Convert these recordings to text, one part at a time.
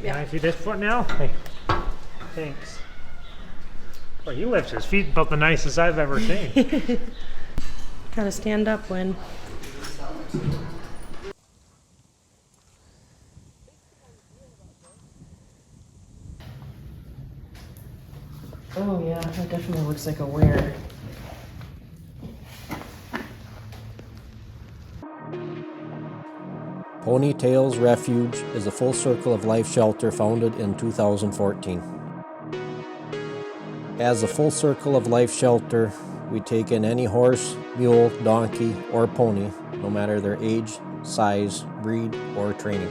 Can I see this foot now? Hey, thanks. Well, he lifts his feet about the nicest I've ever seen. Gotta stand up when. Oh yeah, that definitely looks like a wear. Tales Refuge is a full circle of life shelter founded in 2014. As a full circle of life shelter, we take in any horse, mule, donkey, or pony, no matter their age, size, breed, or training.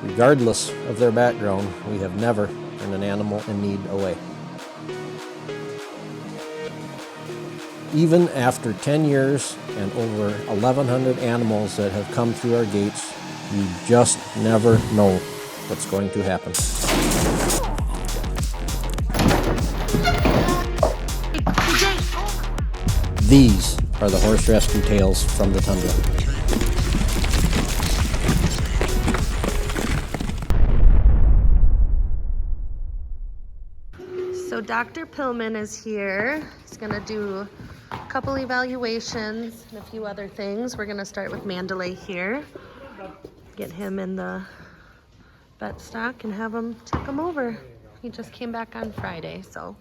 Regardless of their background, we have never turned an animal in need away. Even after 10 years and over 1,100 animals that have come through our gates, you just never know what's going to happen. These are the horse rescue tales from the Tundra. So Dr. Pillman is here. He's gonna do a couple evaluations and a few other things. We're gonna start with Mandalay here. Get him in the vet stock and have him check him over. He just came back on Friday, so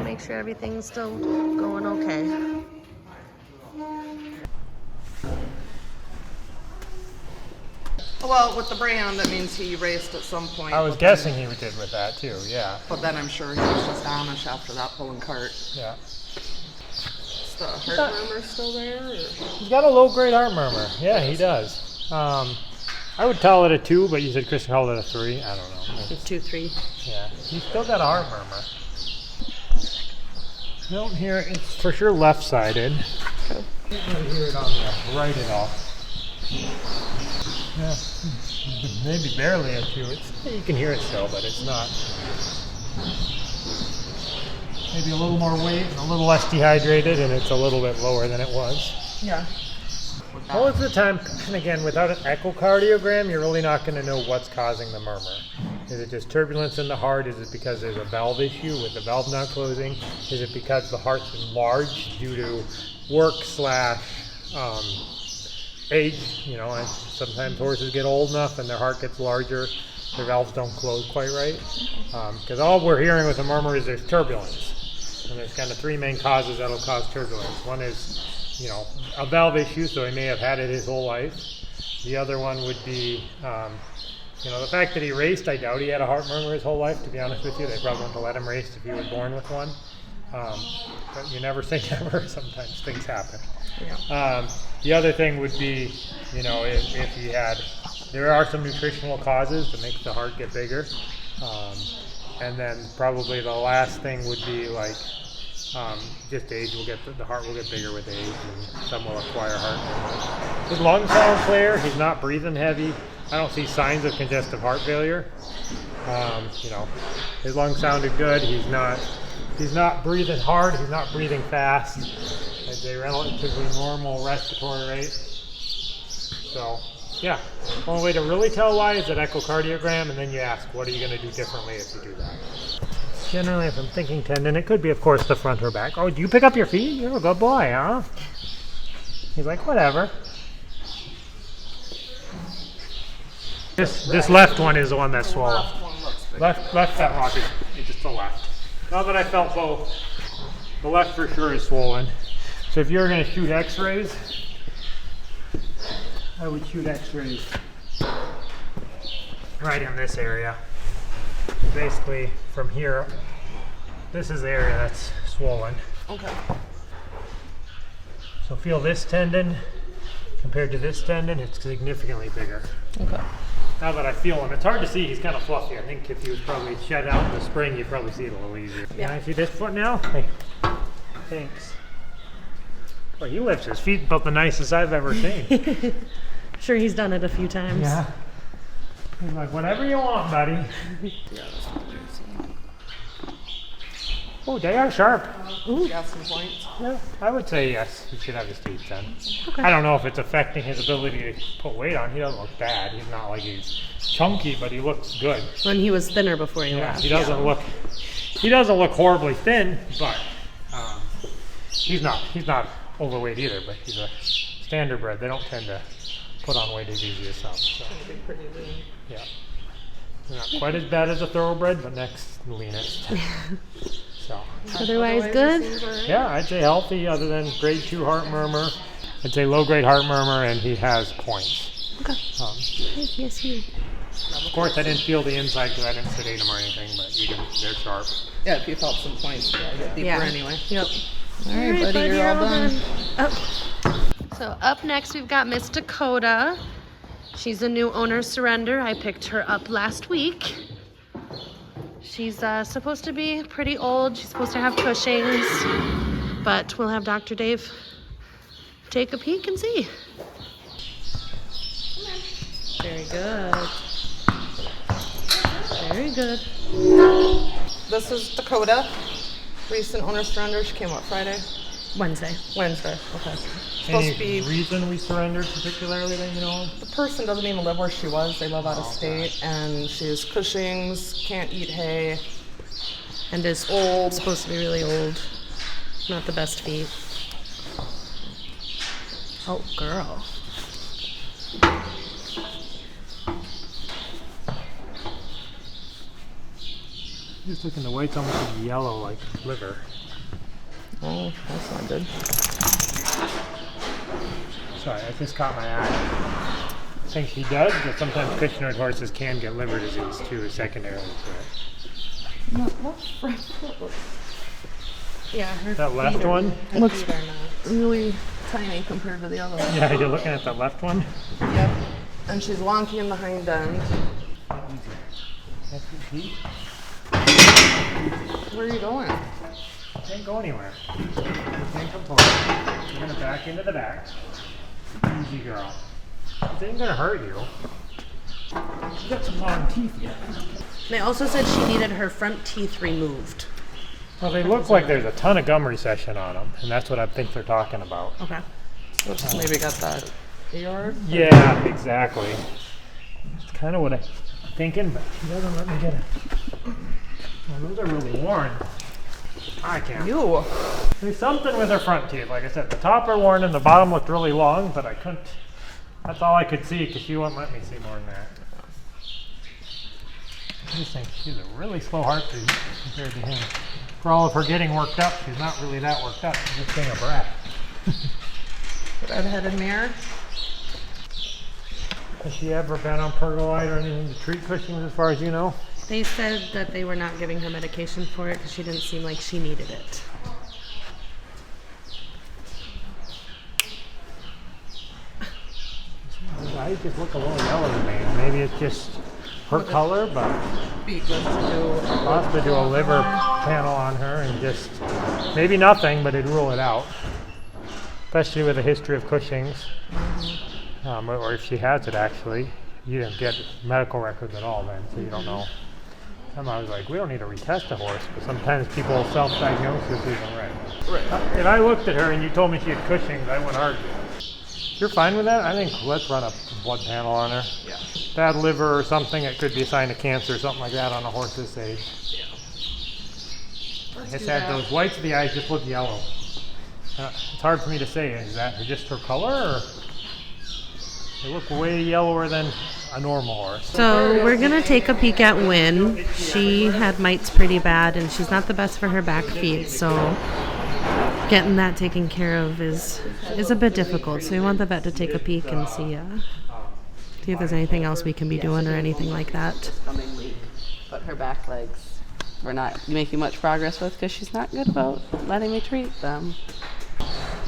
make sure everything's still going okay. Well, with the brand, that means he raced at some point. I was guessing he did with that too, yeah. But then I'm sure he was just Amish after that pulling cart. Yeah. Is the heart murmur still there? Or? He's got a low-grade heart murmur. Yeah, he does. I would call it a 2, but you said Kristen called it a 3. I don't know. 2, 3. Yeah, he's still got a heart murmur. I don't hear it. It's for sure left-sided. Okay. I don't hear it on the right at all. Yeah, maybe barely a 2. You can hear it still, but it's not. Maybe a little more weight and a little less dehydrated, and it's a little bit lower than it was. Yeah. Most of the time, and again, without an echocardiogram, you're really not going to know what's causing the murmur. Is it just turbulence in the heart? Is it because there's a valve issue with the valve not closing? Is it because the heart's enlarged due to work / age? You know, and sometimes horses get old enough and their heart gets larger, their valves don't close quite right. Because all we're hearing with the murmur is there's turbulence. And there's kind of 3 main causes that'll cause turbulence. One is, you know, a valve issue, so he may have had it his whole life. The other one would be, you know, the fact that he raced. I doubt he had a heart murmur his whole life, to be honest with you. They probably wouldn't have let him race if he was born with one. But you never say never. Sometimes things happen. Yeah. The other thing would be, you know, if he had, there are some nutritional causes that make the heart get bigger. And then probably the last thing would be like, just age will get, the heart will get bigger with age, and some will acquire heart murmur. His lungs sound clear. He's not breathing heavy. I don't see signs of congestive heart failure. You know, his lungs sounded good. He's not breathing hard. He's not breathing fast. It's a relatively normal respiratory rate. So, yeah. The only way to really tell why is that echocardiogram, and then you ask, what are you going to do differently if you do that? Generally, if I'm thinking tendon, it could be, of course, the front or back. Oh, do you pick up your feet? You're a good boy, huh? He's like, whatever. This left one is the one that's swollen. Left fat is just the left. Now that I felt both, the left for sure is swollen. So if you're going to shoot x-rays, I would shoot x-rays right in this area. Basically from here, this is the area that's swollen. Okay. So feel this tendon compared to this tendon, it's significantly bigger. Okay. Now that I feel him, it's hard to see, he's kind of fluffy. I think if he was probably shed out in the spring, you'd probably see it a little easier. Yeah. Can I see this foot now? Hey, thanks. Well, he lifts his feet about the nicest I've ever seen. Sure, he's done it a few times. Yeah. He's like, whatever you want, buddy. Oh, they are sharp. You got some points. Yeah, I would say yes. He should have his teeth done. Okay. I don't know if it's affecting his ability to put weight on. He doesn't look bad. He's not like he's chunky, but he looks good. When he was thinner before he Yeah, left. he doesn't look. He doesn't look horribly thin, but he's not overweight either. But he's a standard bred. They don't tend to put on weight as easy as some. So. Pretty lean. Yeah. They're not quite as bad as a thoroughbred, but next leanest. So. Otherwise good? Yeah, I'd say healthy other than grade 2 heart murmur. I'd say low grade heart murmur, and he has points. Okay. Yes, you. Of course, I didn't feel the inside because I didn't sedate him or anything, but they're sharp. Yeah, if you felt some points, you'll get deeper anyway. Yep. All right, buddy, you're all done. So up next, we've got Miss Dakota. She's a new owner surrender. I picked her up last week. She's supposed to be pretty old. She's supposed to have Cushing's, but we'll have Dr. Dave take a peek and see. Very good. Very good. This is Dakota. Recent owner surrender. She came up Friday? Wednesday. Wednesday. Okay. Any Supposed to be. reason we surrendered particularly that you know? The person doesn't even live where she was. They live out of state, and she's Cushing's, can't eat hay. And is old. Supposed to be really old. Not the best feet. Oh, girl. Just looking, the white's almost yellow like liver. Oh, that's not good. Sorry, I just caught my eye. I think he does, but sometimes Cushing horses can get liver disease too, secondarily to it. No, that's right. Yeah, her That left one? Looks really tiny compared to the other one. Yeah, you're looking at the left one? Yep. And she's wonky in the hind end. That's your teeth? Where are you going? Can't go anywhere. You can't come forward. You're gonna back into the back. Easy girl. This ain't gonna hurt you. You got some long teeth yet. They also said she needed her front teeth removed. Well, they look like there's a ton of gum recession on them, and that's what I think they're talking about. Okay. Maybe got that yard? Yeah, exactly. It's kind of what I'm thinking, but she doesn't let me get it. Well, those are really worn. I can't. You. There's something with her front teeth. Like I said, the top are worn and the bottom looked really long, but I couldn't. That's all I could see because she wouldn't let me see more than that. I just think she's a really slow heartbeat compared to him. For all of her getting worked up, she's not really that worked up. She's just being a brat. Red-headed mare. Has she ever been on Pergolide or anything to treat Cushing's as far as you know? They said that they were not giving her medication for it because she didn't seem like she needed it. Her eyes just look a little yellow to me. Maybe it's just her color, but Be good to I'll have to do a liver panel on her and just, maybe nothing, but it'd rule it out. Especially with a history of Cushing's. Or if she has it actually. You didn't get medical records at all then, so you don't know. And I was like, we don't need to retest a horse, but sometimes people self-diagnose this isn't right. Right. If I looked at her and you told me she had Cushing's, I wouldn't argue. You're fine with that? I think let's run a blood panel on her. Yeah. Bad liver or something, it could be a sign of cancer or something like that on a horse this age. Yeah. Like I said, those whites of the eyes just look yellow. It's hard for me to say, is that just her color or? They look way yellower than a normal horse. So we're gonna take a peek at Wynn. She had mites pretty bad and she's not the best for her back feet, so getting that taken care of is a bit difficult. So we want the vet to take a peek and see if there's anything else we can be doing or anything like that. Coming week, but her back legs we're not making much progress with because she's not good about letting me treat them.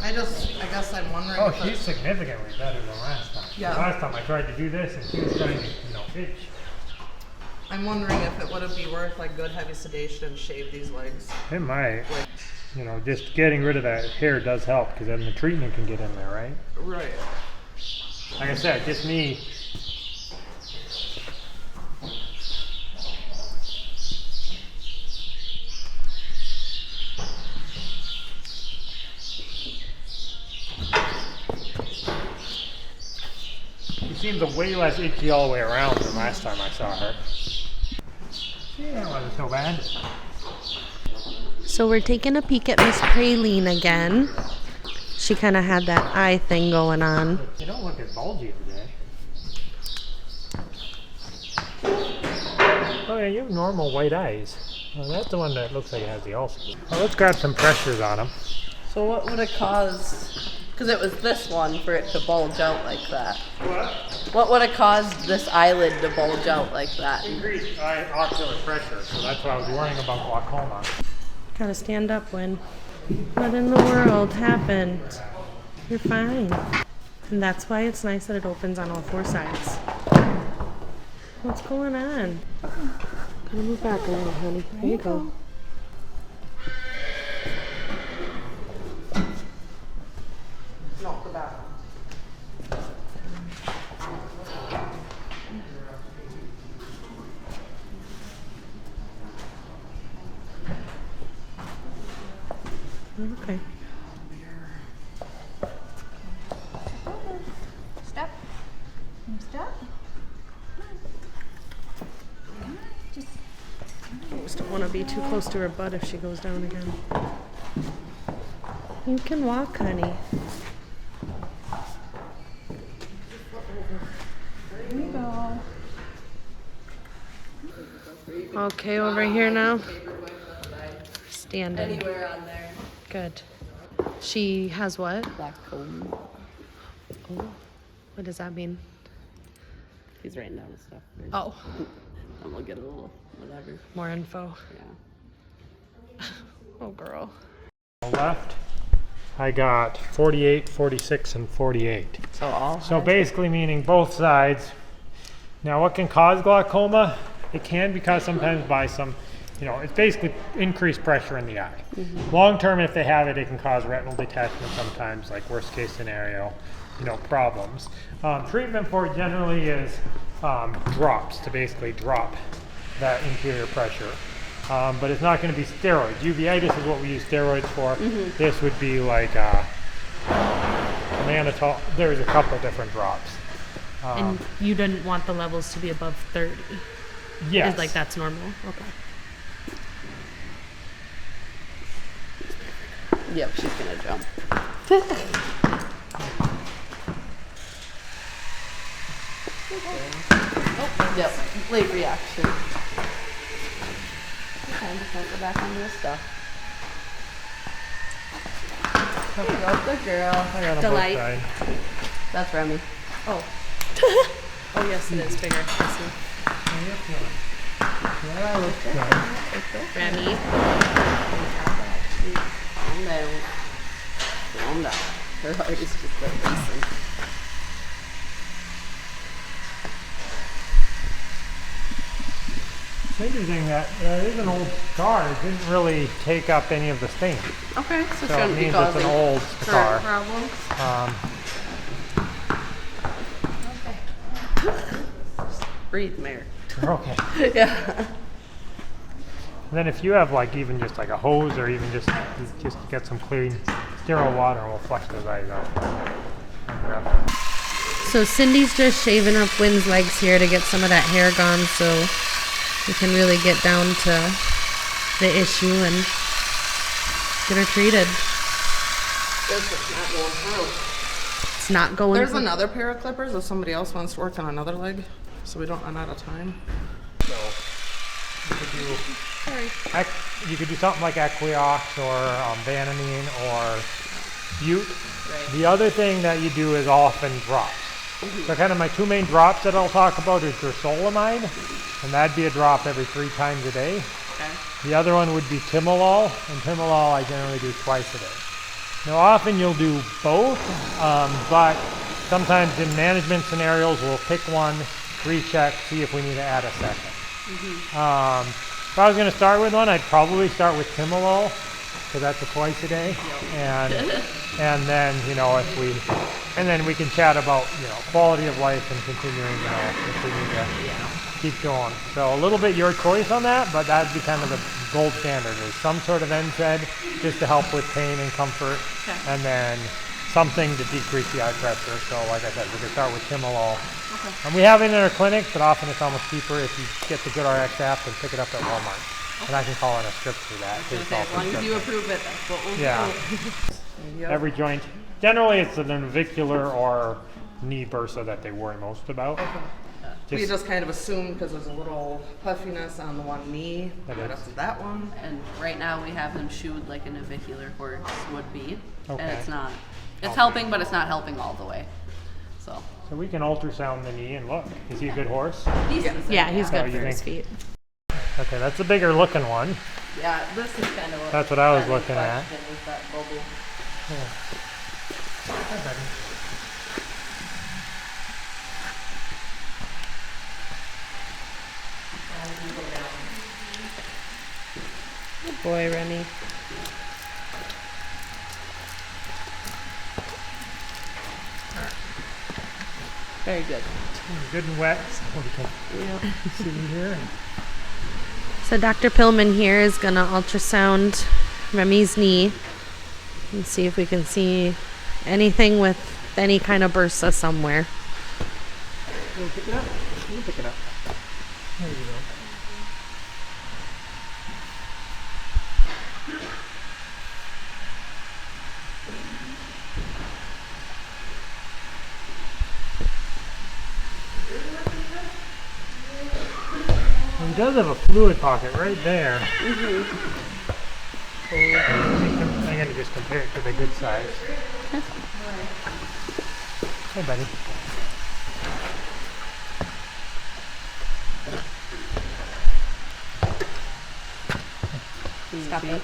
I guess I'm wondering. Oh, if she's significantly better than last time. Yeah. Last time I tried to do this and she was trying to, itch. I'm wondering if it would be worth like good heavy sedation and shave these legs. It might. Just getting rid of that hair does help because then the treatment can get in there, right? Right. Like I said, just me. seems a way less itchy all the way around than last time I saw her. Yeah, wasn't so bad. So we're taking a peek at Miss Praline again. She kind of had that eye thing going on. You don't look as bulgy today. Oh yeah, you have normal white eyes. Well, that's the one that looks like it has the ulcer. Well, let's grab some pressures on him. So what would have caused, because it was this one, for it to bulge out like that? What? What would have caused this eyelid to bulge out like that? Increased ocular pressure, so that's why I was worrying about glaucoma. Gotta stand up, Win. What in the world happened? You're fine. And that's why it's nice that it opens on all four sides. What's going on? Gotta move back a little, honey. There you go. No, the back. Okay. Step. Step. I just don't want to be too close to her butt if she goes down again. You can walk, honey. There you go. Okay, over here now. Standing. Anywhere on there. Good. She has what? Glaucoma. Oh, what does that mean? He's writing down his stuff. Oh, And we'll get a little whatever. more info. Yeah. Oh, girl. On the left, I got 48, 46, and 48. So all. So basically meaning both sides. Now what can cause glaucoma? It can be caused sometimes by some, it's basically increased pressure in the eye. Long term, if they have it, it can cause retinal detachment sometimes, like worst case scenario, problems. Treatment for it generally is drops to basically drop that interior pressure. But it's not going to be steroids. Uveitis is what we use steroids for. This would be like mannitol. There's a couple different drops. And you didn't want the levels to be above 30. Yes. Is like that's normal. Okay. Yep, she's gonna jump. Yep, late reaction. Okay, just don't go back on this stuff. There you go, good girl. I got 'em both Delight. side. That's Remy. Oh. Oh, yes, it is bigger. I see. Yeah, looks good. Remy. Calm down. Calm down. Her heart is just racing. It's interesting that is an old scar. It didn't really take up any of the stain. Okay, so So it shouldn't be means it's causing an old scar. current problems. Breathe, Mary. Okay. Yeah. And then if you have like even just like a hose or even just get some clean sterile water, and we'll flush those eyes out. So Cindy's just shaving up Wynn's legs here to get some of that hair gone so we can really get down to the issue and get her treated. This is not going through. It's not going There's through. another pair of clippers if somebody else wants to work on another leg, so we don't run out of time. So you could do something like Equiox or Banamine or Butte. Right. The other thing that you do is often drops. So kind of my two main drops that I'll talk about is dursolamide, and that'd be a drop every 3 times a day. Okay. The other one would be Timolol, and Timolol I generally do twice a day. Now often you'll do both, but sometimes in management scenarios we'll pick one, recheck, see if we need to add a second. If I was going to start with one, I'd probably start with Timolol, because that's a twice a day, and then and then we can chat about quality of life and continuing if we need to keep going. So a little bit your choice on that, but that'd be kind of the gold standard is some sort of NSAID just to help with pain and comfort, and then something to decrease the eye pressure. So like I said, we can start with Timolol. And we have it in our clinic, but often it's almost cheaper if you get the GoodRx app and pick it up at Walmart. And I can call in a script for that. As long as you approve it, that's what we'll Yeah. Yep. Every joint. Generally, it's the navicular or knee bursa that they worry most about. We just kind of assumed because there's a little puffiness on the one knee. That Right is. up to that one. And right now we have him shoed like a navicular horse would be. Okay. And it's not. It's helping, but it's not helping all the way. So. So we can ultrasound the knee and look. Is he a good horse? Yeah, he's Oh, good you for his think? feet. Okay, that's a bigger looking one. Yeah, this is kind of what. That's what I was my looking at. question is that bubble. Hi, buddy. Good boy, Remy. Very good. Good and wet. So we can see here. So Dr. Pillman here is gonna ultrasound Remy's knee and see if we can see anything with any kind of bursa somewhere. We'll pick it up. We'll pick it up. There you go. He does have a fluid pocket right there. So I'm going to just compare it to the good size. Hey, buddy. Stop it.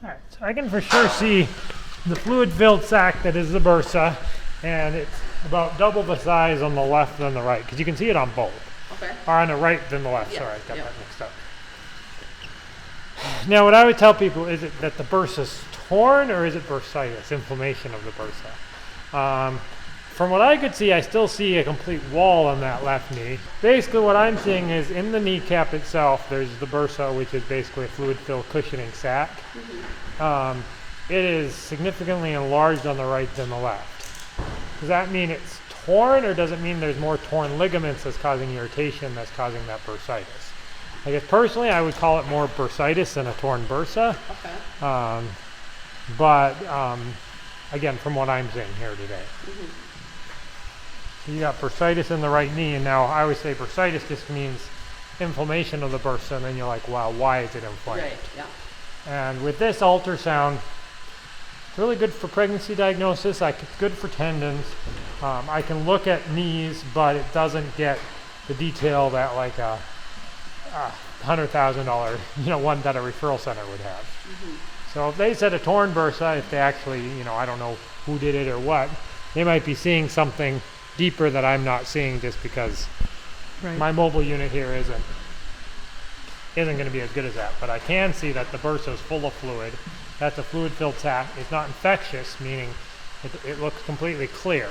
Alright, so I can for sure see the fluid-filled sac that is the bursa, and it's about double the size on the left than the right, because you can see it on both. Okay. Or on the right than the left, Yeah, sorry, I got yeah. that mixed up. Now, what I would tell people is it that the bursa's torn, or is it bursitis, inflammation of the bursa? From what I could see, I still see a complete wall on that left knee. Basically, what I'm seeing is in the kneecap itself, there's the bursa, which is basically a fluid-filled cushioning sac. It is significantly enlarged on the right than the left. Does that mean it's torn, or does it mean there's more torn ligaments that's causing irritation that's causing that bursitis? I guess personally, I would call it more bursitis than a torn bursa. Okay. But again, from what I'm seeing here today. So you got bursitis in the right knee, and now I always say bursitis just means inflammation of the bursa, and then you're like, wow, why is it inflamed? Right. Yeah. And with this ultrasound, it's really good for pregnancy diagnosis. It's good for tendons. I can look at knees, but it doesn't get the detail that like a $100,000, one that a referral center would have. So if they said a torn bursa, if they actually, I don't know who did it or what, they might be seeing something deeper that I'm not seeing just because my mobile unit here isn't going to be as good as that. But I can see that the bursa is full of fluid. That's a fluid-filled sac. It's not infectious, meaning it looks completely clear.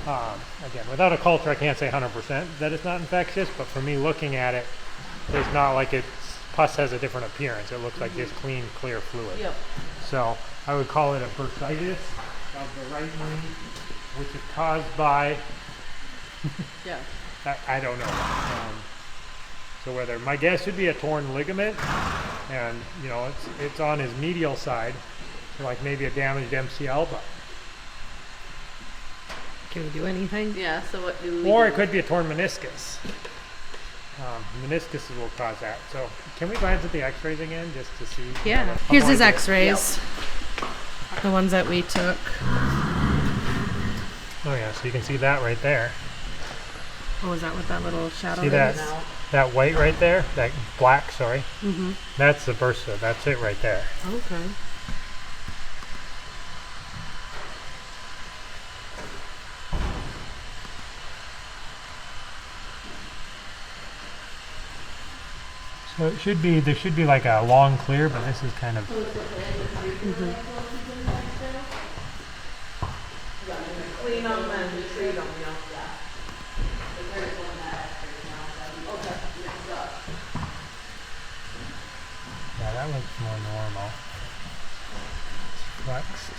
Again, without a culture, I can't say 100% that it's not infectious, but for me looking at it, it's not like pus has a different appearance. It looks like just clean, clear fluid. Yep. So I would call it a bursitis of the right knee, which is caused by, Yeah. I don't know. So whether, my guess would be a torn ligament, and it's on his medial side, so like maybe a damaged MCL, but Can we do anything? Yeah. So what do we? or do? it could be a torn meniscus. Meniscus will cause that. So can we glance at the X-rays again just to see? Yeah. how Here's long his it- X-rays. The ones that we took. Oh yeah, so you can see that right there. What was that with that little shadow? See there? that? That white right there, that black, sorry. Mm-hmm. That's the bursa. That's it right there. Okay. So there should be like a long clear, but this is kind of. Clean them and treat them, Yeah, that looks more normal. Flexed.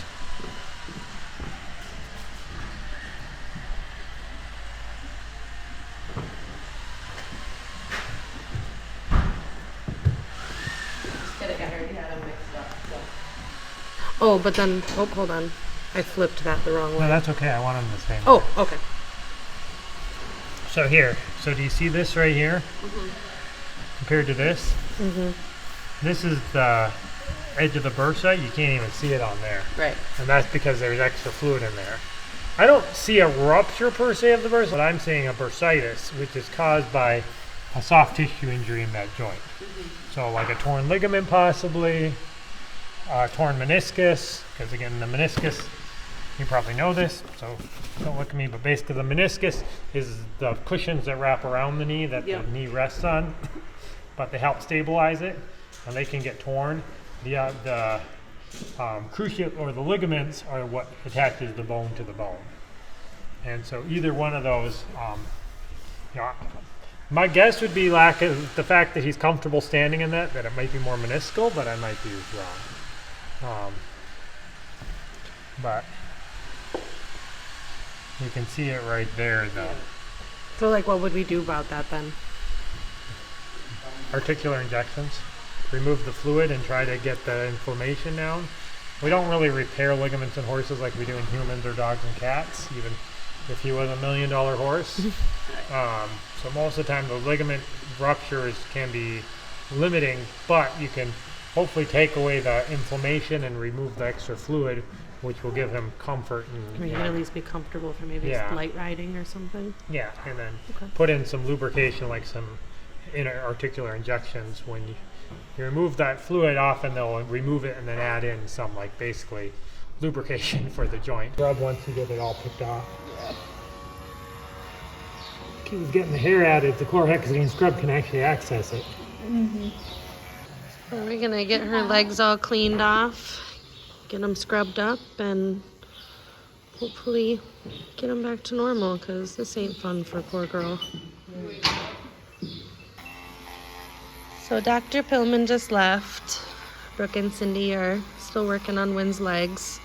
Oh, but then, oh, hold on. I flipped that the wrong No, way. that's okay. I want them the same. Oh, okay. So here. So do you see this right here? Compared to this? This is the edge of the bursa. You can't even see it on there. Right. And that's because there's extra fluid in there. I don't see a rupture per se of the bursa, but I'm seeing a bursitis, which is caused by a soft tissue injury in that joint. So like a torn ligament possibly, torn meniscus, because again the meniscus, you probably know this, so don't look at me, but basically the meniscus is the cushions that wrap around the knee that the knee rests on, but they help stabilize it, and they can get torn. The cruciate or the ligaments are what attaches the bone to the bone. And so either one of those, you know, my guess would be the fact that he's comfortable standing in that it might be more meniscal, but I might be wrong. But you can see it right there though. So, like, what would we do about that then? Articular injections. Remove the fluid and try to get the inflammation down. We don't really repair ligaments in horses like we do in humans or dogs and cats, even if he was $1 million horse. So most of the time the ligament ruptures can be limiting, but you can hopefully take away the inflammation and remove the extra fluid, which will give him comfort. And, We you can know, at least be comfortable for maybe Yeah. light riding or something. yeah, and then Okay. put in some lubrication, like some articular injections. When you remove that fluid, often they'll remove it and then add in some, like, basically lubrication for the joint. Rub once you get it all picked off. He was getting the hair added. The chlorhexidine scrub can actually access it. Are we gonna get her legs all cleaned off, get them scrubbed up, and hopefully get them back to normal, because this ain't fun for poor girl. So Dr. Pillman just left. Brooke and Cindy are still working on Wynn's legs.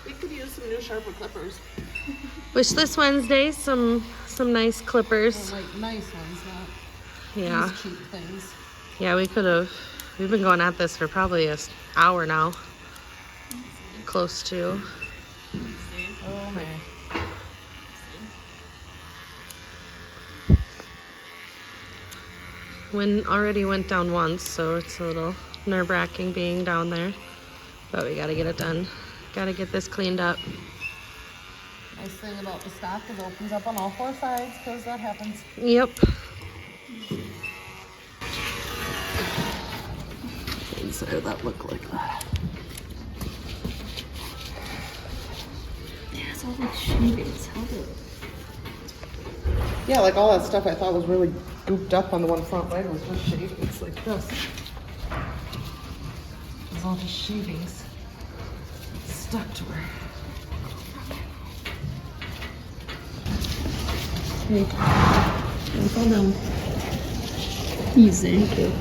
We could use some new sharper clippers. Wish this Wednesday some nice clippers. Like nice ones, not Yeah. these cheap things. Yeah, we could have. We've been going at this for probably an hour now. Close to. Oh man. Wynn already went down once, so it's a little nerve-wracking being down there. But we gotta get it done. Gotta get this cleaned up. Nice thing about the stock is it opens up on all four sides, because that happens. Yep. Inside of that look like that. Yeah, it's all like shavings. How do Yeah, like all that stuff I thought was really gooped up on the one front leg was just shavings like this. It's all just shavings stuck to her. fall down? Easy. Thank you.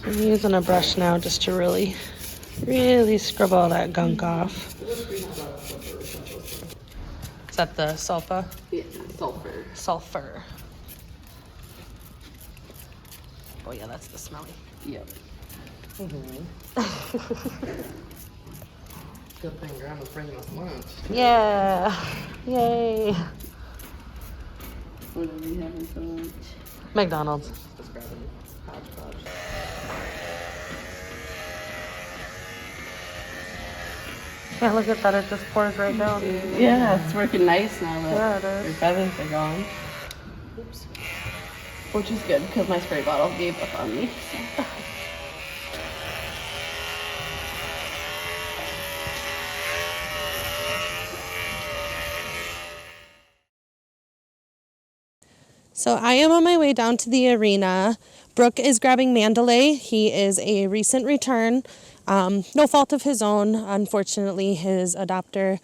I'm using a brush now just to really scrub all that gunk off. Is that the sulfa? Yeah, sulfur. Sulfur. Oh yeah, that's the smelly. Yep. Good thing Grandma's bringing us lunch. Yeah. Yay. What are we having for lunch? McDonald's. Just grabbing hodgepodge. Yeah, look at that. It just pours right down. Yeah, it's working nice now Yeah, that it your is. feathers are gone. Oops. Which is good because my spray bottle gave up on me. So. So I am on my way down to the arena. Brooke is grabbing Mandalay. He is a recent return. No fault of his own. Unfortunately, his adopter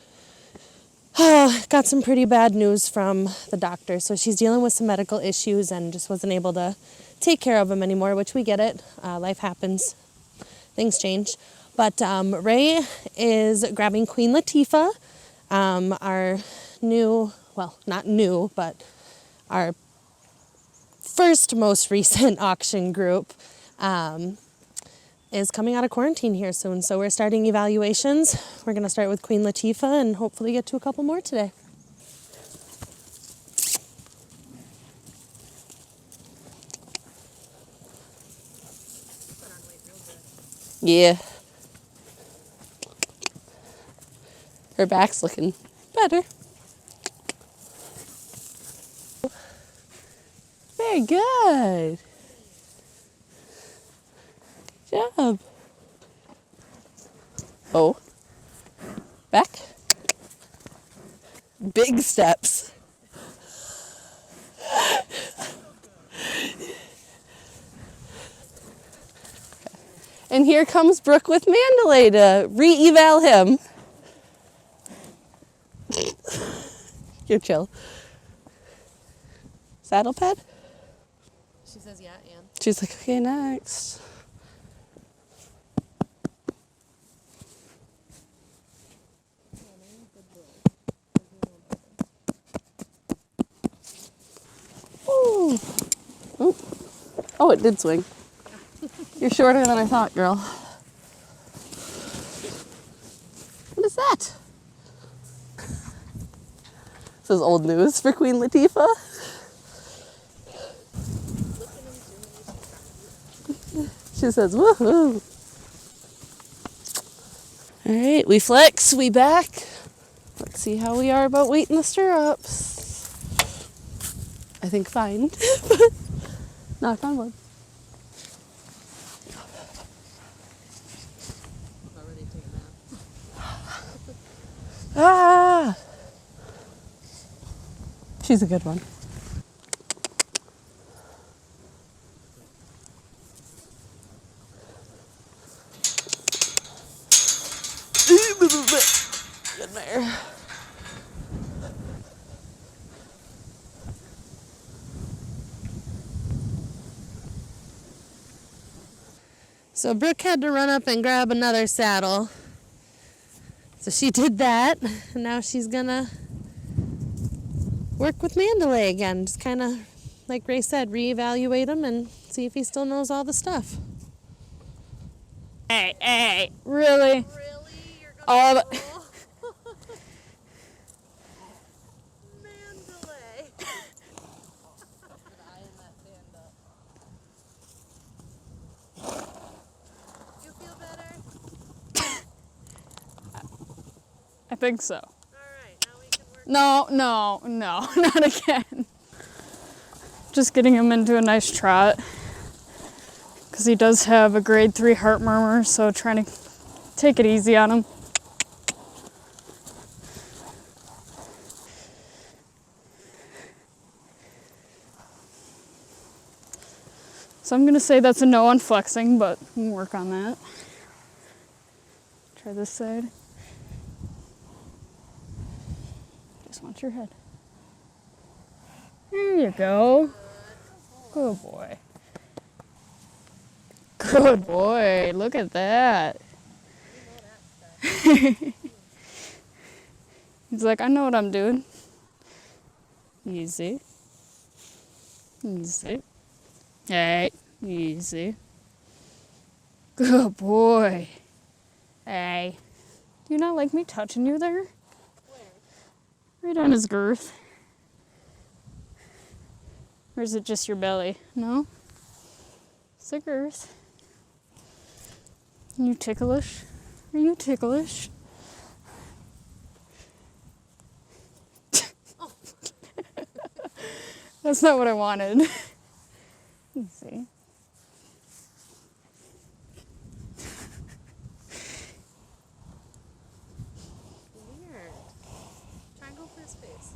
got some pretty bad news from the doctor. So she's dealing with some medical issues and just wasn't able to take care of him anymore, which we get it. Life happens. Things change. But Ray is grabbing Queen Latifah, our new, well, not new, but our first most recent auction group is coming out of quarantine here soon. So we're starting evaluations. We're going to start with Queen Latifah and hopefully get to a couple more today. Yeah. Her back's looking better. Very good. Good job. Oh. Back. Big steps. And here comes Brooke with Mandalay to re-eval him. You're chill. Saddle pad? She says yeah, and. She's like, okay, next. Ooh. Ooh. Oh, it did swing. You're shorter than I thought, girl. What is that? This is old news for Queen Latifah. She says, woohoo. All right, we flex, we back. Let's see how we are about weight in the stirrups. I think fine. Knock on wood. Ah! She's a good one. Good mare. So Brooke had to run up and grab another saddle. So she did that, and now she's gonna work with Mandalay again. Just kind of, like Ray said, reevaluate him and see if he still knows all the stuff. Hey, really? Really? You're gonna Oh, Mandalay. You feel better? I think so. All right, now we can work. No, not again. Just getting him into a nice trot. Because he does have a grade 3 heart murmur, so trying to take it easy on him. So I'm going to say that's a no on flexing, but we can work on that. Try this side. Just want your head. There you go. Good boy. Good boy. Look at that. He's like, I know what I'm doing. Easy. Easy. Hey, easy. Good boy. Hey. Do you not like me touching you there? Right on his girth. Or is it just your belly? No? It's the girth. Are you ticklish? Are you ticklish? That's not what I wanted. Let's see. Weird. Try and go for his face.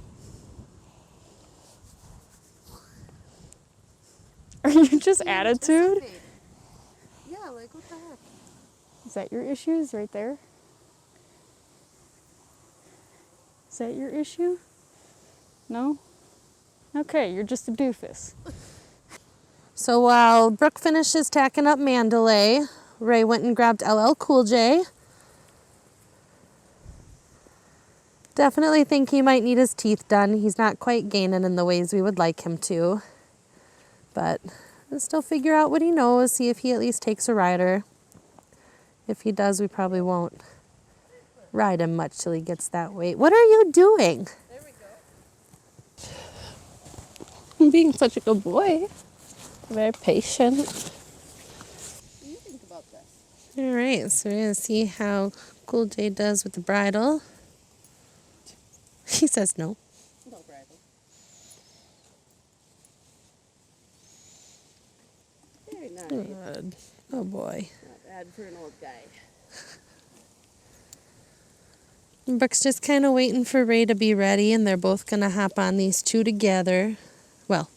Are you just attitude? Yeah, like what the heck? Is that your issues right there? Is that your issue? No? Okay, you're just a doofus. So while Brooke finishes tacking up Mandalay, Ray went and grabbed LL Cool J. Definitely think he might need his teeth done. He's not quite gaining in the ways we would like him to. But we'll still figure out what he knows, see if he at least takes a rider. If he does, we probably won't ride him much till he gets that weight. What are you doing? I'm being such a good boy. Very patient. All right, so we're gonna see how Cool J does with the bridle. He says no. No bridle. Very nice. Good. Oh boy. Not bad for an old guy. Brooke's just kind of waiting for Ray to be ready, and they're both gonna hop on these two together. Well,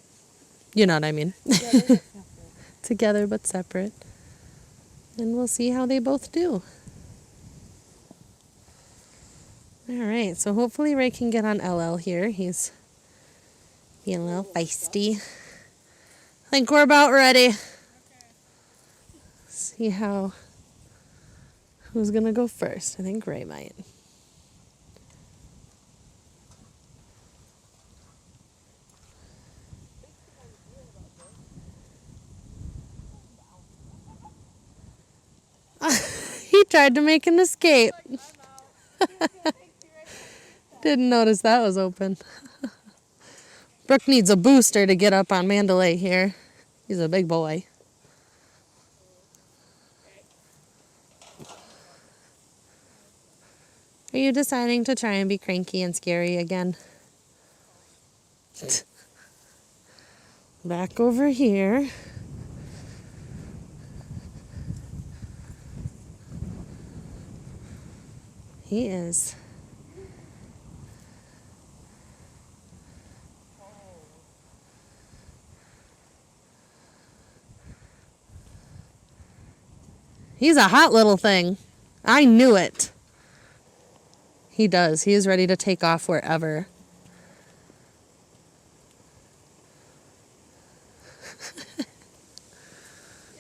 you know what I mean. Together but separate. And we'll see how they both do. All right, so hopefully Ray can get on LL here. He's being a little feisty. I think we're about ready. See who's gonna go first. I think Ray might. He tried to make an escape. Didn't notice that was open. Brooke needs a booster to get up on Mandalay here. He's a big boy. Are you deciding to try and be cranky and scary again? Back over here. He is. He's a hot little thing. I knew it. He does. He is ready to take off wherever.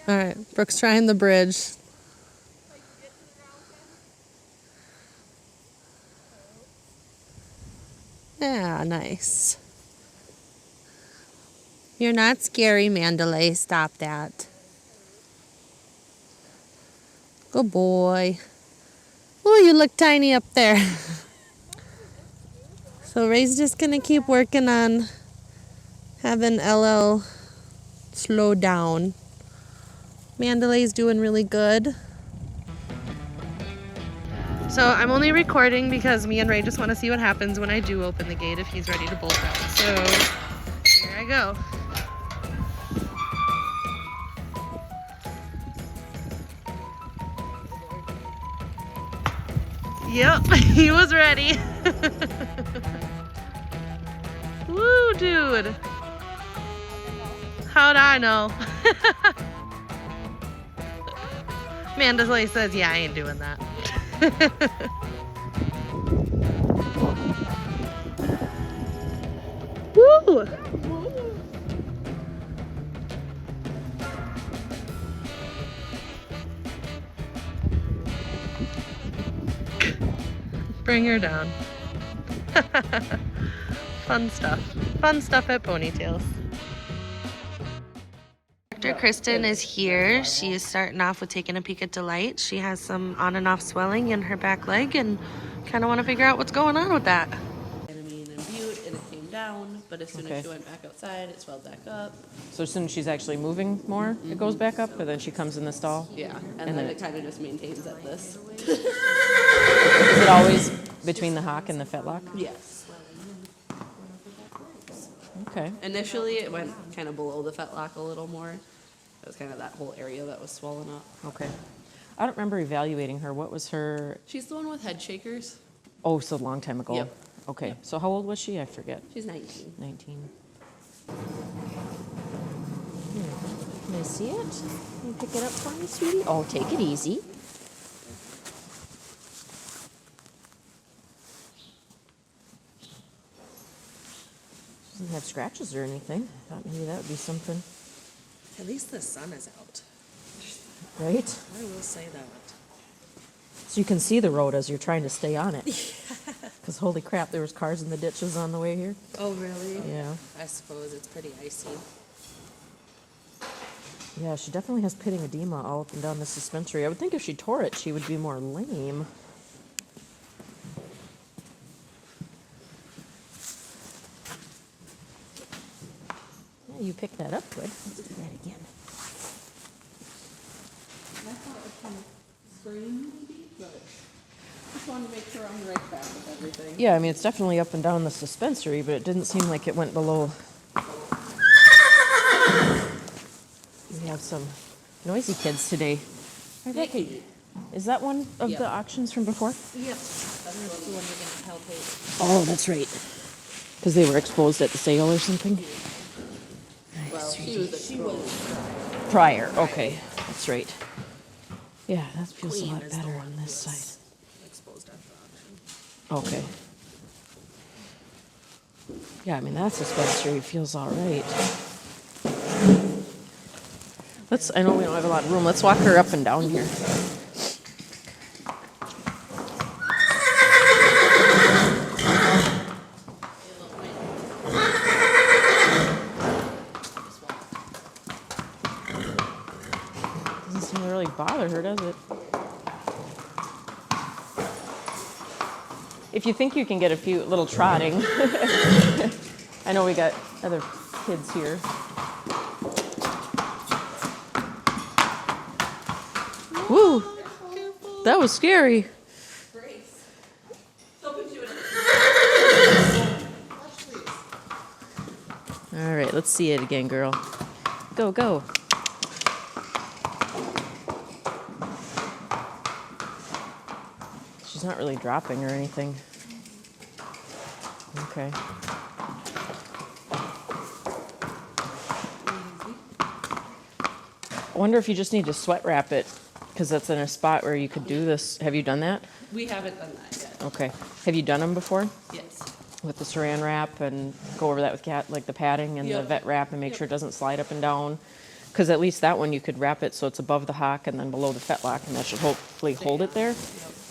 All right, Brooke's trying the bridge. Yeah, nice. You're not scary, Mandalay. Stop that. Good boy. Oh, you look tiny up there. So Ray's just gonna keep working on having LL slow down. Mandalay's doing really good. So I'm only recording because me and Ray just want to see what happens when I do open the gate if he's ready to bolt out. So here I go. Yep, he was ready. Woo, dude. How'd I know? Mandalay says, yeah, I ain't doing that. Woo! Bring her down. Fun stuff. Fun stuff at Ponytails. Dr. Kristen is here. She is starting off with taking a peek at Delight. She has some on and off swelling in her back leg and kind of want to figure out what's going on with that. Ketamine and Butte, and it came down, but as soon as she went back outside, it swelled back up. So as soon as she's actually moving more, it goes back up, but then she comes in the stall? Yeah, and then it kind of just maintains at this. Is it always between the hock and the fetlock? Yes. Okay. Initially, it went kind of below the fetlock a little more. It was kind of that whole area that was swollen up. Okay. I don't remember evaluating her. What was her... She's the one with head shakers. Oh, so a long time ago. Yep. Okay. So how old was she? I forget. She's 19. 19. see it? Can you pick it up for me, sweetie? Oh, take it easy. Doesn't have scratches or anything. I thought maybe that would be something, At least the sun is out. right? I will say that. So you can see the road as you're trying to stay on it. Because holy crap, there was cars in the ditches on the way here. Oh, really? Yeah. I suppose it's pretty icy. Yeah, she definitely has pitting edema all up and down the suspensory. I would think if she tore it, she would be more lame. Yeah, you picked that up good. Let's do that again. I thought it was kind of spraying maybe, but just wanted to make sure I'm right back with everything. Yeah, I mean, it's definitely up and down the suspensory, but it didn't seem like it went below. We have some noisy kids today. I reckon. Is that one of the auctions from before? Yep. That's the one you're gonna palpate. Oh, that's right. Because they were exposed at the sale or something? Well, she was Prior, okay. That's right. Yeah, that feels a Queen lot is the better one on who this was side. exposed at the auction. Okay. Yeah, I mean, that suspensory feels all right. I know we don't have a lot of room. Let's walk her up and down here. Doesn't seem to really bother her, does it? If you think you can get a few little trotting. I know we got other kids here. Woo! That was scary. All right, let's see it again, girl. Go, go. She's not really dropping or anything. Okay. I wonder if you just need to sweat wrap it, because that's in a spot where you could do this. Have you done that? We haven't done that yet. Okay. Have you done them before? Yes. With the saran wrap and go over that with like the padding and the Yep. vet wrap and make sure it doesn't slide up and down. Because at least that one you could wrap it so it's above the hock and then below the fetlock, and that should hopefully hold it there.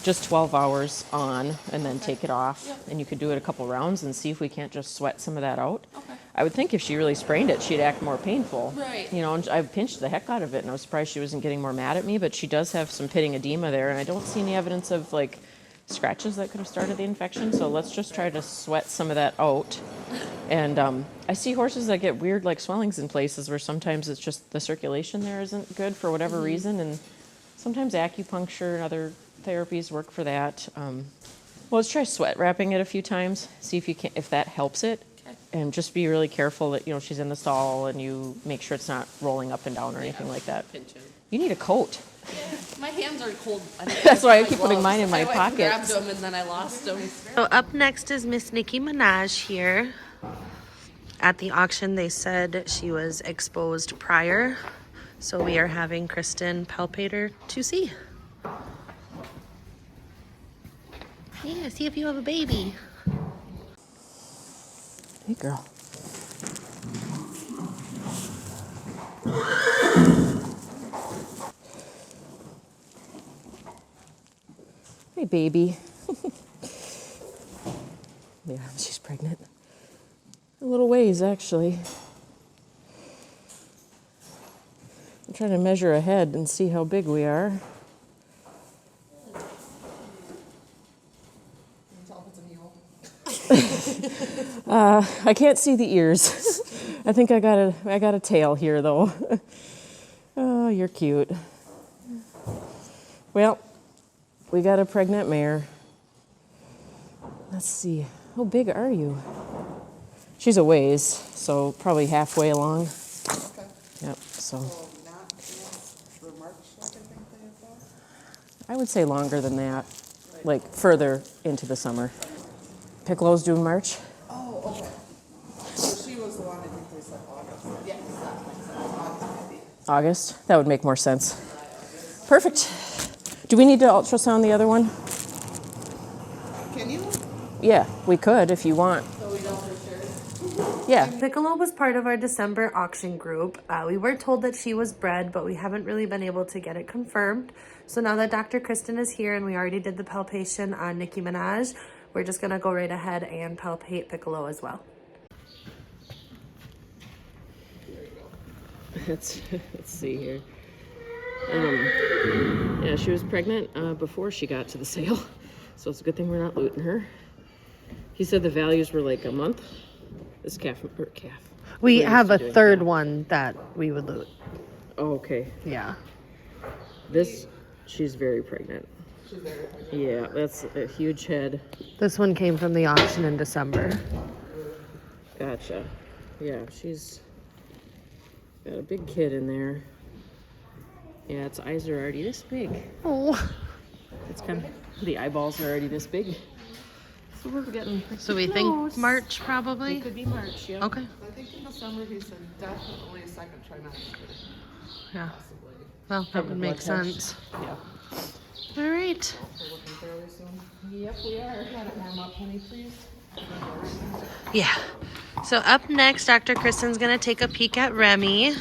Just 12 hours on and then take it off. And you could do it a couple rounds and see if we can't just sweat some of that out. Okay. I would think if she really sprained it, she'd act more painful. Right. You know, and I pinched the heck out of it, and I was surprised she wasn't getting more mad at me, but she does have some pitting edema there, and I don't see any evidence of, like, scratches that could have started the infection, so let's just try to sweat some of that out. And I see horses that get weird, like, swellings in places where sometimes it's just the circulation there isn't good for whatever reason, and sometimes acupuncture and other therapies work for that. Well, let's try sweat wrapping it a few times, see if that helps it. And just be really careful that, you know, she's in the stall and you make sure it's not rolling up and down or anything like that. Pinching. You need a coat. My hands are cold. That's why I keep putting mine in my I pockets. grabbed them and then I lost them. So up next is Miss Nicki Minaj here. At the auction, they said she was exposed prior. So we are having Kristen palpate her to see. Yeah, see if you have a baby. Hey, girl. Hey, baby. Yeah, she's pregnant. A little ways, actually. I'm trying to measure ahead and see how big we are. I can't see the ears. I think I got a tail here though. Oh, you're cute. Well, we got a pregnant mare. Let's see. How big are you? She's a ways, so probably halfway along. Okay. Yep, so So not for March, I can think they have that. I would say longer than that, like further into the summer. Piccolo's due March. Oh, okay. So she was the one I think they said August. Yes, that makes sense. August? That would make more sense. Perfect. Do we need to ultrasound the other one? Can you? Yeah, we could if you want. So we know for sure. Yeah. Piccolo was part of our December auction group. We were told that she was bred, but we haven't really been able to get it confirmed. So now that Dr. Kristen is here and we already did the palpation on Nicki Minaj, we're just gonna go right ahead and palpate Piccolo as well. Let's see here. Yeah, she was pregnant before she got to the sale, so it's a good thing we're not looting her. He said the values were like a month. This calf. We We're have a used to doing third that. one that we would loot. Oh, okay. Yeah. She's very pregnant. Yeah, that's a huge head. This one came from the auction in December. Gotcha. Yeah, she's got a big kid in there. Yeah, its eyes are already this big. Oh. It's kind of, the eyeballs are already this big. So we're getting So we think March probably? It could be March, yeah. Okay. I think in December he said definitely a second trimester. Yeah. Possibly. Well, that would make blood test. sense. Yeah. All right. We're looking fairly soon. Yep, we are. Let it warm up, honey, please. Yeah. So up next, Dr. Kristen's gonna take a peek at Remy.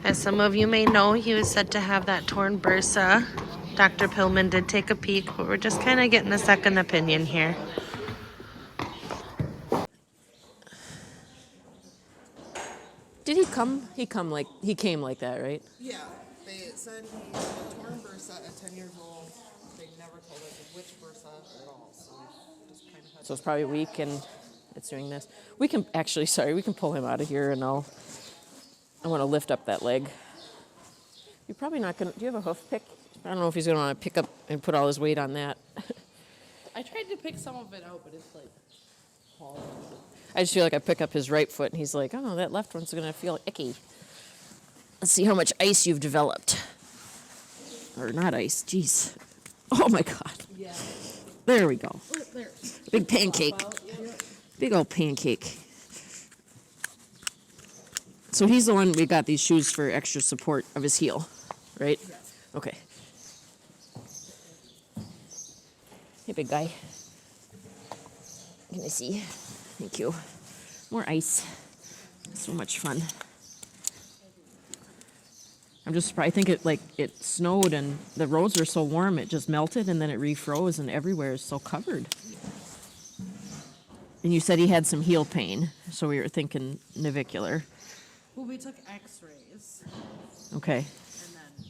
As some of you may know, he was said to have that torn bursa. Dr. Pillman did take a peek, but we're just kind of getting a second opinion here. Did he come? He came like that, right? Yeah, they said he had a torn bursa at 10 years old. They never told us which bursa at all, so we just kind of had So it's probably weak and it's doing this. We can actually, sorry, we can pull him out of here and I want to lift up that leg. You're probably not going to, do you have a hoof pick? I don't know if he's going to want to pick up and put all his weight on that. I tried to pick some of it out, but it's like hard. I just feel like I pick up his right foot and he's like, oh, that left one's going to feel icky. Let's see how much ice you've developed. Or not ice, jeez. Oh my God. Yeah. There we go. Oh, there. Big pancake. Big old pancake. So he's the one we got these shoes for extra support of his heel, right? Yes. Okay. Hey, big guy. Can I see? Thank you. More ice. So much fun. I'm just surprised. I think it snowed and the roads were so warm it just melted and then it refroze and everywhere is so covered. And you said he had some heel pain, so we were thinking navicular. Well, we took X-rays, Okay. and then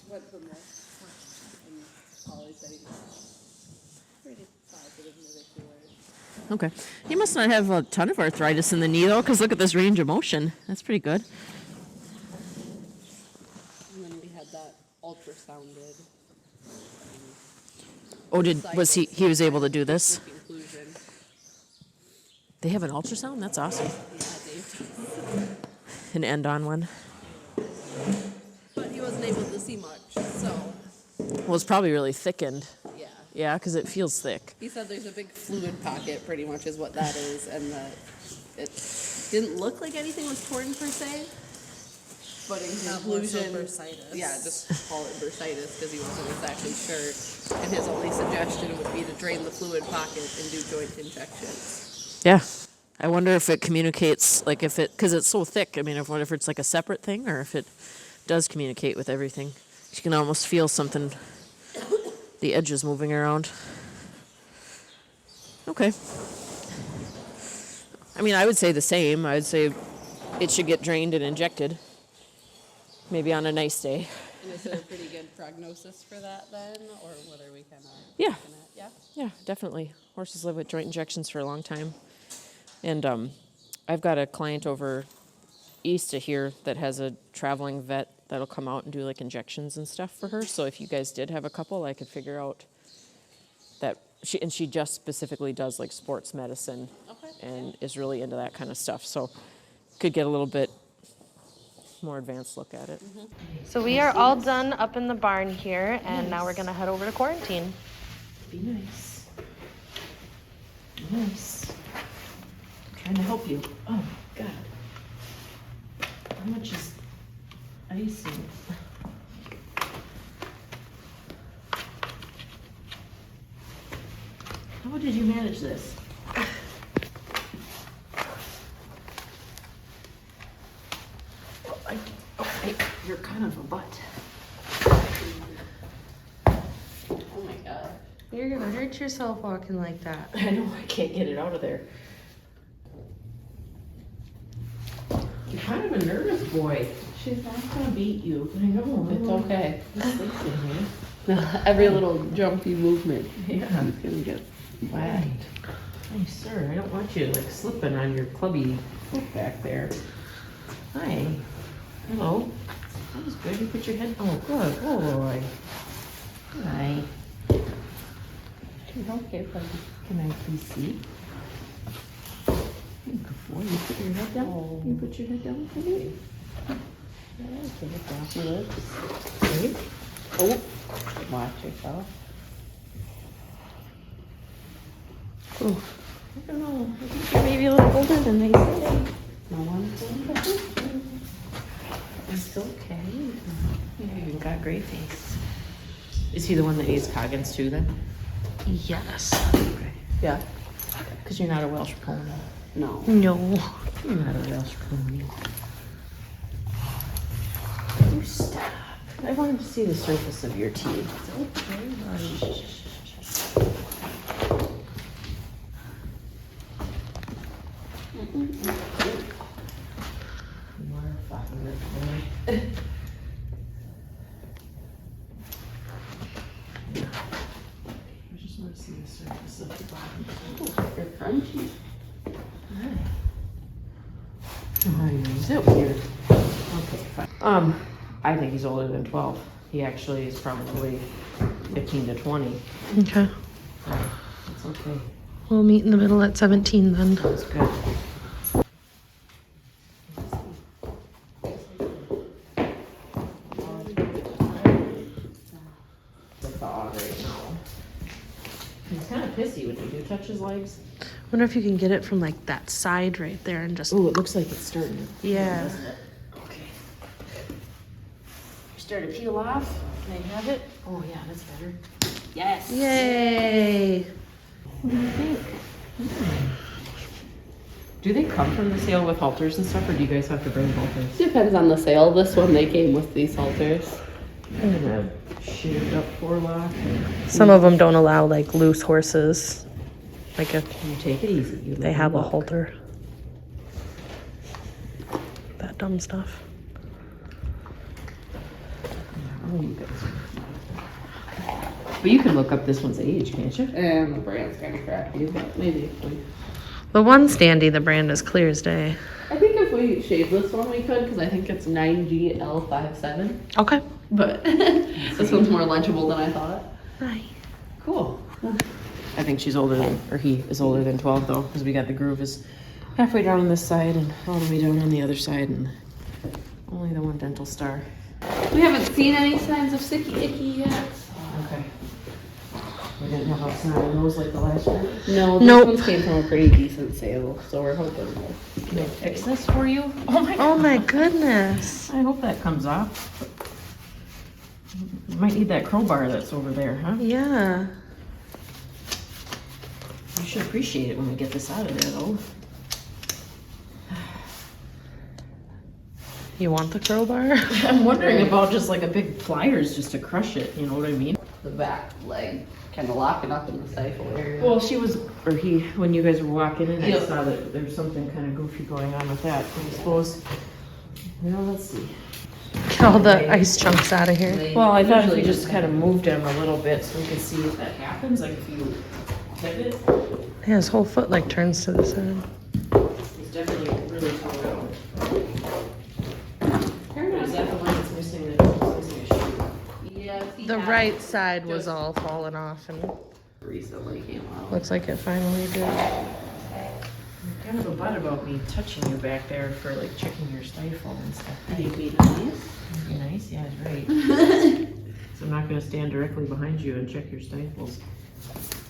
went from there. And Polly said he was pretty positive navicular. Okay. He must not have a ton of arthritis in the knee though, because look at this range of motion. That's pretty good. And then we had that ultrasounded Oh, was he was able to do this? with inclusion. They have an ultrasound? That's awesome. An end-on one. But he wasn't able to see much, so Well, it's probably really thickened. yeah. Yeah, because it feels thick. He said there's a big fluid pocket, pretty much is what that is, and that it didn't look like anything was torn per se. But in conclusion, yeah, just call it bursitis because he wasn't exactly sure. And his only suggestion would be to drain the fluid pocket and do joint injections. Yeah. I wonder if it communicates, like if it, because it's so thick. I mean, I wonder if it's like a separate thing or if it does communicate with everything. You can almost feel something, the edges moving around. Okay. I mean, I would say the same. I would say it should get drained and injected. Maybe on a nice day. And is there a pretty good prognosis for that then? Or what are we kind of Yeah. looking at? Yeah? Yeah, definitely. Horses live with joint injections for a long time. And I've got a client over east of here that has a traveling vet that'll come out and do like injections and stuff for her. So if you guys did have a couple, I could figure out that she just specifically does like sports medicine and is really into that kind of stuff. So could get a little bit more advanced look at it. So we are all done up in the barn here, and now we're gonna head over to quarantine. Be nice. Nice. Trying to help you. Oh, God. How much is this. Okay, you're kind of a butt. Oh my god. You're gonna hurt yourself walking like that. I know, I can't get it out of there. You're kind of a nervous boy. She's not gonna beat you. I know. It's okay. He's sleeping here. Every little jumpy movement. Yeah. He's gonna get whacked. Hey, sir, I don't want you like slipping on your clubby foot back there. Hi. Hello. That was good. You put your head. Oh, good boy. Hi. She's okay, buddy. Can I please see? Good boy. You put your head down. Oh. You put your head down for me. Okay, floppy lips. Right? Oh, watch yourself. Ooh. I don't know. I think you're maybe a little older than they say. No one's going to hurt you. It's okay. You even got a great face. Is he the one that needs Coggins too then? Yes. Okay. Yeah. Because you're not a Welsh pony. No. No. You're not a Welsh pony. You stop. I wanted to see the surface of your teeth. It's okay, buddy. You are a fucking good boy. I just want to see the surface of your body. You're crunchy. Is it weird? Okay, fine. I think he's older than 12. He actually is probably 15 to 20. Okay. It's okay. We'll meet in the middle at 17 then. That's good. The dog right now. He's kind of pissy when you do touch his legs. Wonder if you can get it from like that side right there and just. Ooh, it looks like it's starting. Yeah. Okay. You start to peel off. Can I have it? Oh yeah, that's better. Yes. Yay! What do you think? Do they come from the sale with halters and stuff, or do you guys have to bring halters? Depends on the sale. This one, they came with these halters. And a shaved up forelock. Some of them don't allow like loose horses. Like if You take it easy. You they let have me a look. halter. That dumb stuff. Oh, you guys. But you can look up this one's age, can't you? And the brand's kind of crappy, but maybe. The one standy, the brand is clear as day. I think if we shave this one, we could, because I think it's 9GL57. Okay. But this one's more legible than I thought. Nice. Cool. I think she's older than, or he is older than 12 though, because we got the groove is halfway down on this side and all the way down on the other side, and only the one dental star. We haven't seen any signs of sicky icky yet. Okay. We didn't have a snarl nose like the last one. No, this Nope. one's came from a pretty decent sale, so we're hoping we'll Can I fix this for you? Oh my Oh God. my goodness. I hope that comes off. You might need that crowbar that's over there, huh? Yeah. You should appreciate it when we get this out of there, though. You want the crowbar? I'm wondering about just like a big pliers just to crush it, you know what I mean? the back leg kind of locking up in the stifle area. Well, she was, or he, when you guys were walking in, I Yep. saw that there was something kind of goofy going on with that. I suppose, well, let's see. Get all the ice chunks out of here. They Well, I thought if we usually just kind of moved him a little bit so we could see if that happens, like if you pivot, Yeah, his whole foot like turns to the side. he's definitely really tore out. Or is that the one that's missing a shoe? Yes, he The had right side was all fallen off and recently came out. looks like it finally did. You're kind of a butt about me touching you back there for like checking your stifle and stuff. He'd be nice. Be nice, yeah, right. So I'm not gonna stand directly behind you and check your stifles.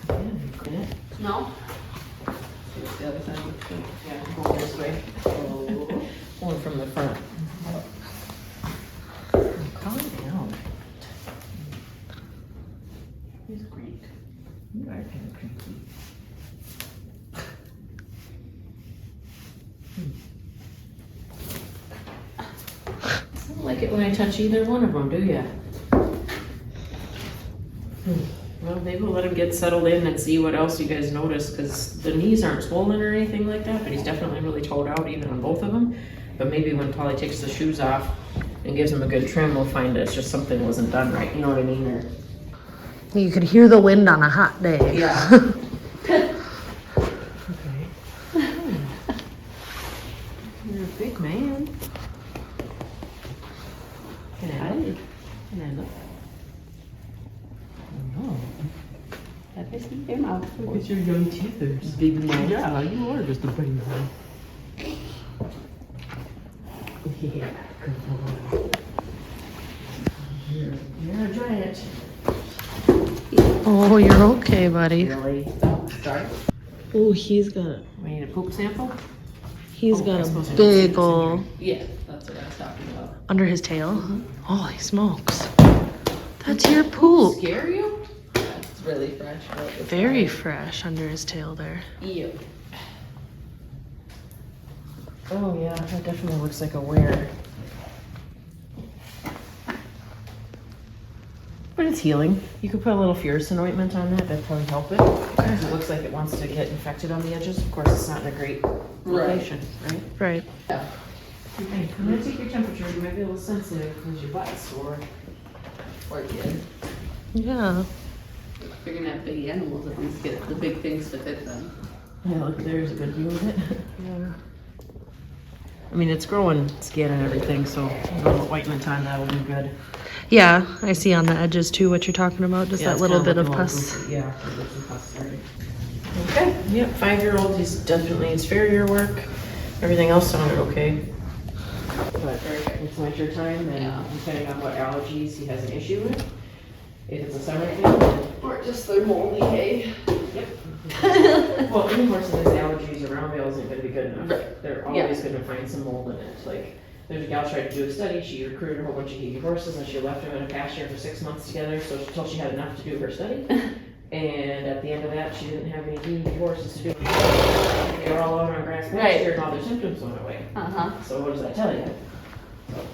Yeah, cool. No. Here's the other side. Yeah, go this way. Oh. Pulling from the front. Oh, calm down. He's great. You are kind of cranky. Like it when I touch either one of them, do ya? Well, maybe we'll let him get settled in and see what else you guys notice, because the knees aren't swollen or anything like that, but he's definitely really toed out even on both of them. But maybe when Polly takes the shoes off and gives him a good trim, we'll find it's just something wasn't done right, you know what I mean? Or You could hear the wind on a hot day. yeah. Okay. You're a big man. Can I look? Can I look? Oh. Have I seen your mouth? Look at your young teethers. Big mouth. Yeah, you are just a big man. Yeah, good boy. You're a giant. Oh, you're okay, buddy. Really? Sorry. Oh, he's got We need a poop sample? he's Oh, I got a suppose I didn't see big this in ol' Yeah, that's what I was talking about. under his tail. Holy smokes. That's your poop. Scare you? It's really fresh. I like this Very color. fresh under his tail there. Ew. Oh yeah, that definitely looks like a wear. But it's healing. You could put a little Furacin ointment on that, that'd probably help it. Because it looks like it wants to get infected on the edges. Of course, it's not in a great location, right? Right. Yeah. Okay, I'm gonna take your temperature. You might be a little sensitive because your butt's sore. Poor kid. Yeah. If you're gonna have big animals, at least get the big things to fit them. Yeah, look, there's a good view of it. Yeah. I mean, it's growing skin and everything, so a little ointment on that'll do good. Yeah, I see on the edges too what you're talking about, just Yeah, that it's little kinda bit of looking a pus. little goofy. Yeah, there's some pus starting. Okay, yep, 5-year-old, he's definitely needs farrier work. Everything else sounded okay. But it's winter time, and depending on what allergies he has an issue with, if it's a summer thing, then Or just their moldy hay. yep. Well, any horse that has allergies around bale isn't gonna be good enough. Right. They're always gonna find some mold in it. Like, there's a gal tried to do a study, she recruited a whole bunch of Kiwi horses and she left them in a pasture for 6 months together, so until she had enough to do her study. And at the end of that, she didn't have any Kiwi horses to do. They were all out on grass pasture and all their symptoms went away. Uh-huh. So what does that tell you? So,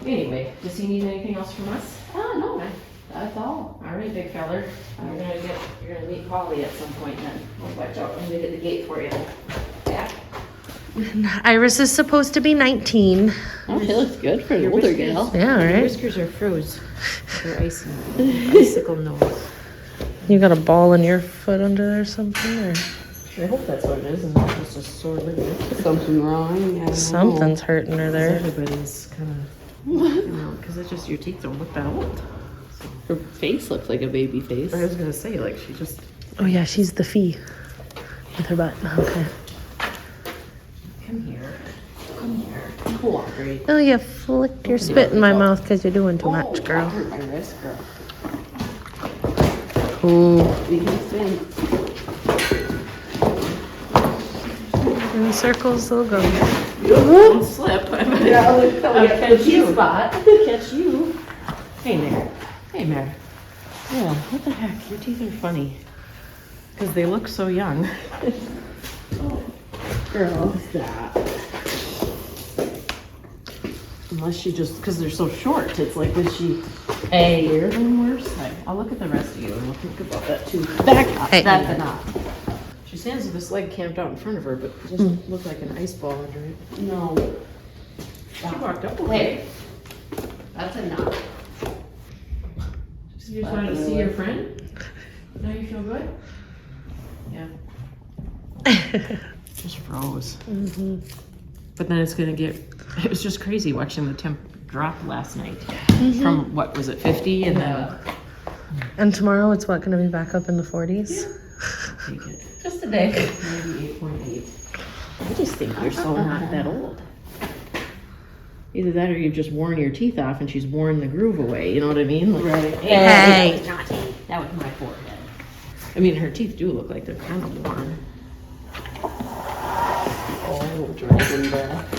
anyway, does he need anything else from us? Oh, no. That's all. All right, big feller. You're gonna meet Polly at some point then. We'll watch out when we hit the gate for you. Yeah. Iris is supposed to be 19. Oh, she looks good for an older gal. Yeah, Your right? whiskers are froze. They're icy. Icicle nose. You got a ball in your foot under there or something? Or I hope that's what it is and not just a sore ligament. Something wrong. I don't know. something's hurting her there. Everybody's kind of, because it's just your teeth don't look that old. Her face looks like a baby face. I was gonna say, like, she just. Oh yeah, she's the fee with her butt. Okay. Come here. Come here. Cooperate. Oh, you flicked your spit in my mouth because you're doing too much, girl. Hurt my wrist, girl. Ooh. We can spin. In circles they'll go. Don't slip. Yeah, I'll catch you. spot. Catch you. Hey, Mare. Hey, Mare. Yeah, what the heck? Your teeth are funny. Because they look so young. Girl, stop. Unless she just, because they're so short, it's like, was she Hey, weird and worse? I'll look at the rest of you and we'll think about that too. back up. Hey. That's enough. She stands with this leg camped out in front of her, but it doesn't look like an ice ball under it. No. She walked up okay. Hey, that's enough. You just wanted to see your friend? Now you feel good? Yeah. Just froze. But then it's gonna get, it was just crazy watching the temp drop last night. From, what was it, 50 and then And tomorrow it's what, gonna be back up in the 40s? take it. Just a day. 98.8. I just think you're so not that old. Either that or you've just worn your teeth off and she's worn the groove away, you know what I mean? Like, Right. Hey. That was my forehead. I mean, her teeth do look like they're kind of worn. Oh, dragon breath.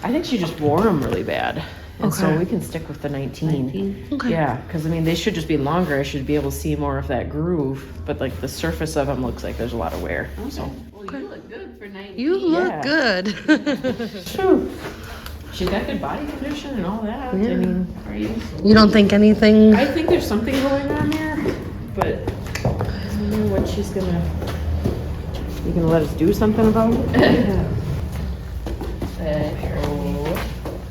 I think she just wore them really bad. And so Okay. we can stick with the 19. Okay. Yeah, because I mean, they should just be longer. I should be able to see more of that groove. But like the surface of them looks like there's a lot of wear. So. Well, you look good for 19. You look Yeah. good. Phew. she's got good body condition and all that. I mean, You don't think anything? I think there's something going on there, but I don't know what she's gonna. You gonna let us do something about it?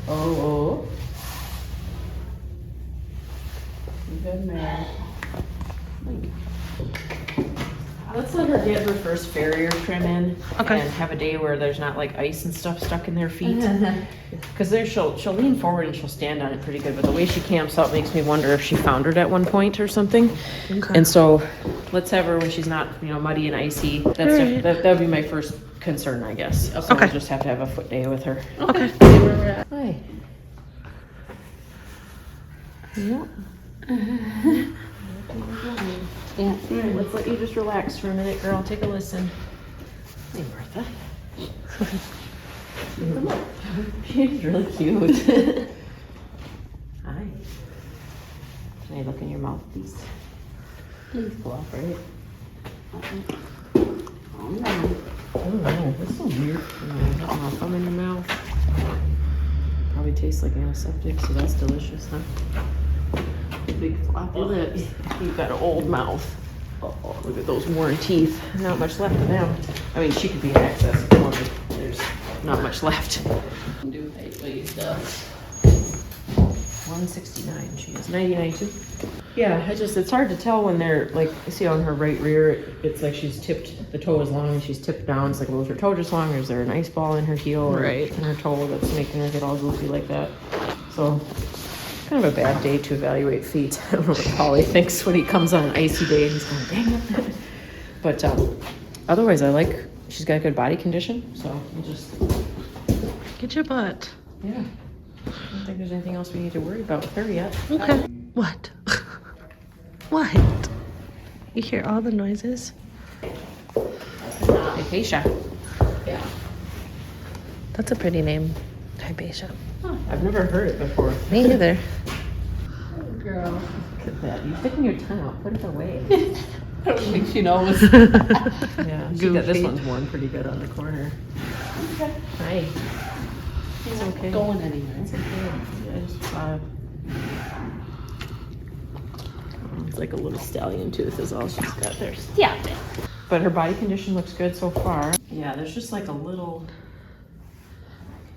Oh. Good man. Let's let her get her first farrier trim in. Okay. And have a day where there's not like ice and stuff stuck in their feet. Because there she'll lean forward and she'll stand on it pretty good. But the way she camps out makes me wonder if she foundered at one point or something. Okay. And so let's have her when she's not, muddy and icy. That's that would be my first concern, I guess. So Okay. we'll just have to have a foot day with her. Okay. Hi. Yep. Yeah. Alright, let's let you just relax for a minute, girl. Take a listen. Hey, Martha. Come on. She's really cute. Hi. Can I look in your mouth, please? Please cooperate. Oh no, that's so weird. Thumb in your mouth. Probably tastes like antiseptic, so that's delicious, huh? Big floppy lips. You've got an old mouth. Oh, look at those worn teeth. Not much left of them. I mean, she could be an access. There's not much left. Do height stuff. 169. She is 99 too. Yeah, it's hard to tell when they're like, you see on her right rear, it's like she's tipped, the toe is long and she's tipped down. It's like, well, is her toe just long or is there an ice ball in her heel or in her toe that's making her get all goofy like that? So, kind of a bad day to evaluate feet. I don't know what Polly thinks when he comes on an icy day and he's going, dang it. But otherwise, she's got good body condition, so we'll just... Get your butt. Yeah. I don't think there's anything else we need to worry about with her yet. Okay. What? What? You hear all the noises? Hypatia. Yeah. That's a pretty name. Hypatia. Huh, I've never heard it before. Me either. Girl. Look at that. You're sticking your tongue out. Put it away. I don't think she knows. Yeah, she got this one's worn pretty good on the corner. Okay. Hi. It's okay. Going anywhere. It's okay. Yeah, just, it's like a little stallion tooth is all she's got there. Stop it. But her body condition looks good so far. Yeah, there's just like a little,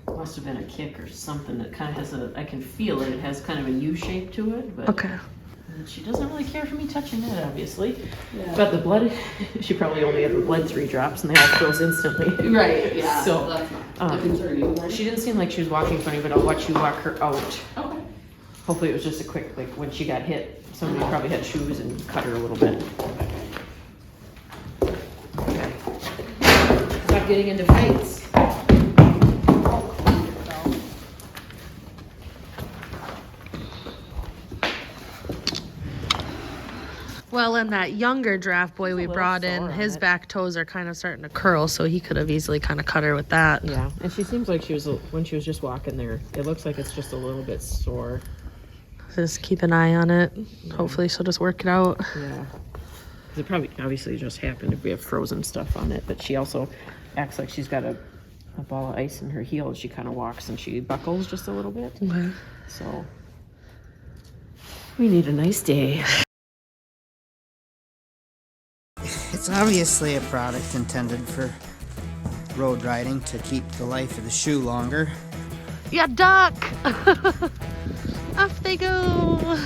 must have been a kick or something that kind of has I can feel it. It has kind of a U shape to it. But Okay. she doesn't really care for me touching it, obviously. Yeah. But the blood, she probably only had the blood 3 drops and they all froze instantly. Right, yeah. So, that's not a concern either. she didn't seem like she was walking funny, but I'll watch you walk her out. Okay. Hopefully it was just a quick, like when she got hit, somebody probably had shoes and cut her a little bit. Okay. Stop getting into fights. Well, and that younger draft boy we little brought sore in, on his it. back toes are kind of starting to curl, so he could have easily kind of cut her with that. Yeah, and she seems like she was, when she was just walking there, it looks like it's just a little bit sore. Just keep an eye on it. Hopefully she'll just work it out. Yeah. 'Cause it probably obviously just happened if we have frozen stuff on it, but she also acts like she's got a ball of ice in her heel as she kind of walks and she buckles just a little bit. Okay. So we need a nice day. It's obviously a product intended for road riding to keep the life of the shoe longer. Yeah, duck! Off they go!